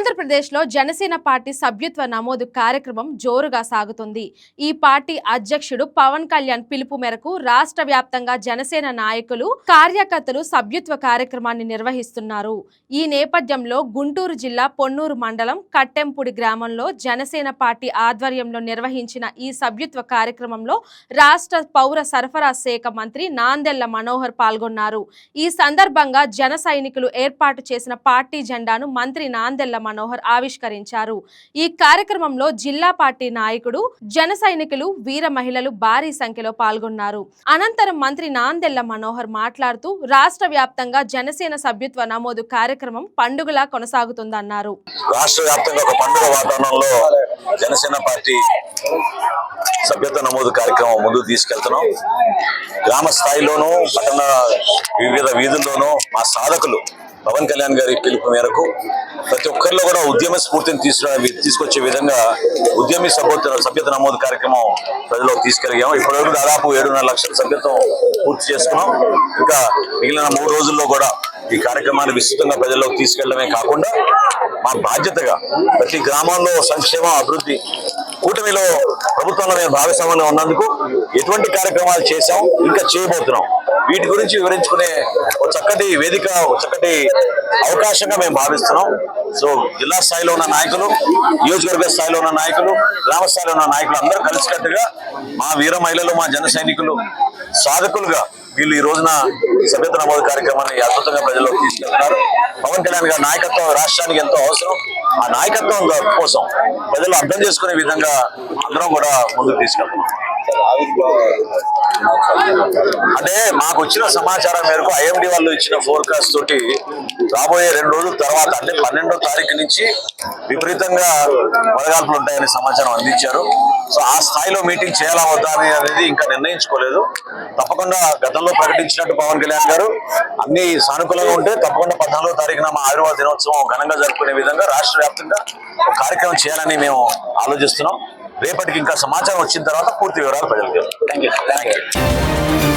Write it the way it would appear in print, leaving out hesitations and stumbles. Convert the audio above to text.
ఆంధ్రప్రదేశ్లో జనసేన పార్టీ సభ్యత్వ నమోదు కార్యక్రమం జోరుగా సాగుతుంది. ఈ పార్టీ అధ్యక్షుడు పవన్ కళ్యాణ్ పిలుపు మేరకు రాష్ట్ర వ్యాప్తంగా జనసేన నాయకులు, కార్యకర్తలు సభ్యత్వ కార్యక్రమాన్ని నిర్వహిస్తున్నారు. ఈ నేపథ్యంలో గుంటూరు జిల్లా పొన్నూరు మండలం కట్టెంపూడి గ్రామంలో జనసేన పార్టీ ఆధ్వర్యంలో నిర్వహించిన ఈ సభ్యత్వ కార్యక్రమంలో రాష్ట్ర పౌర సరఫరా శాఖ మంత్రి నాందెళ్ల మనోహర్ పాల్గొన్నారు. ఈ సందర్భంగా జన సైనికులు ఏర్పాటు చేసిన పార్టీ జెండాను మంత్రి నాందెళ్ల మనోహర్ ఆవిష్కరించారు. ఈ కార్యక్రమంలో జిల్లా పార్టీ నాయకుడు, జన సైనికులు, వీర మహిళలు భారీ సంఖ్యలో పాల్గొన్నారు. అనంతరం మంత్రి నాందెళ్ల మనోహర్ మాట్లాడుతూ రాష్ట్ర వ్యాప్తంగా జనసేన సభ్యత్వ నమోదు కార్యక్రమం పండుగలా కొనసాగుతుందన్నారు. రాష్ట్ర వ్యాప్తంగా ఒక పండుగ వాతావరణంలో జనసేన పార్టీ సభ్యత్వ నమోదు కార్యక్రమం ముందుకు తీసుకెళ్తున్నాం. గ్రామ స్థాయిలోనూ, పట్టణ వివిధ వీధుల్లోనూ మా సాధకులు పవన్ కళ్యాణ్ గారి పిలుపు మేరకు ప్రతి ఒక్కరిలో కూడా ఉద్యమ స్ఫూర్తిని తీసుకొచ్చే విధంగా ఉద్యమి సభ్యత్వ నమోదు కార్యక్రమం ప్రజలకు తీసుకెళ్ళాము. ఇప్పటివరకు దాదాపు 7.5 లక్షల సభ్యత్వం పూర్తి చేసుకున్నాం. ఇంకా మిగిలిన 3 రోజుల్లో కూడా ఈ కార్యక్రమాన్ని విస్తృతంగా ప్రజల్లోకి తీసుకెళ్లడమే కాకుండా మా బాధ్యతగా ప్రతి గ్రామంలో సంక్షేమ, అభివృద్ధి, కూటమిలో ప్రభుత్వంలో మేము భాగస్వామ్యంలో ఉన్నందుకు ఎటువంటి కార్యక్రమాలు చేశాం, ఇంకా చేయబోతున్నాం, వీటి గురించి వివరించుకునే ఒక చక్కటి వేదిక, ఒక చక్కటి అవకాశంగా మేము భావిస్తున్నాం. సో జిల్లా స్థాయిలో ఉన్న నాయకులు, నియోజకవర్గ స్థాయిలో ఉన్న నాయకులు, గ్రామ స్థాయిలో ఉన్న నాయకులు అందరూ కలిసికట్టుగా మా వీర మహిళలు, మా జన సైనికులు, సాధకులుగా వీళ్ళు ఈ రోజున సభ్యత్వ నమోదు కార్యక్రమాన్ని అద్భుతంగా ప్రజల్లోకి తీసుకెళ్తున్నారు. పవన్ కళ్యాణ్ గారి నాయకత్వం రాష్ట్రానికి ఎంతో అవసరం. ఆ నాయకత్వం కోసం ప్రజలు అర్థం చేసుకునే విధంగా అందరం కూడా ముందుకు తీసుకెళ్తున్నాం. అంటే మాకు వచ్చిన సమాచారం మేరకు ఐఎండి వాళ్ళు ఇచ్చిన ఫోర్కాస్ట్ తోటి రాబోయే 2 రోజుల తర్వాత, అంటే 12వ తారీఖు నుంచి విపరీతంగా వడగాల్పులు ఉంటాయనే సమాచారం అందించారు. సో ఆ స్థాయిలో మీటింగ్ చేయాలా వద్దా అనేది ఇంకా నిర్ణయించుకోలేదు. తప్పకుండా గతంలో ప్రకటించినట్టు పవన్ కళ్యాణ్ గారు అన్ని సానుకూలంగా ఉంటే తప్పకుండా 14వ తారీఖున మా ఆవిర్భావ దినోత్సవం ఘనంగా జరుపుకునే విధంగా రాష్ట్ర వ్యాప్తంగా ఒక కార్యక్రమం చేయాలని మేము ఆలోచిస్తున్నాం. రేపటికి ఇంకా సమాచారం వచ్చిన తర్వాత పూర్తి వివరాలు ప్రజలకు. Thank you.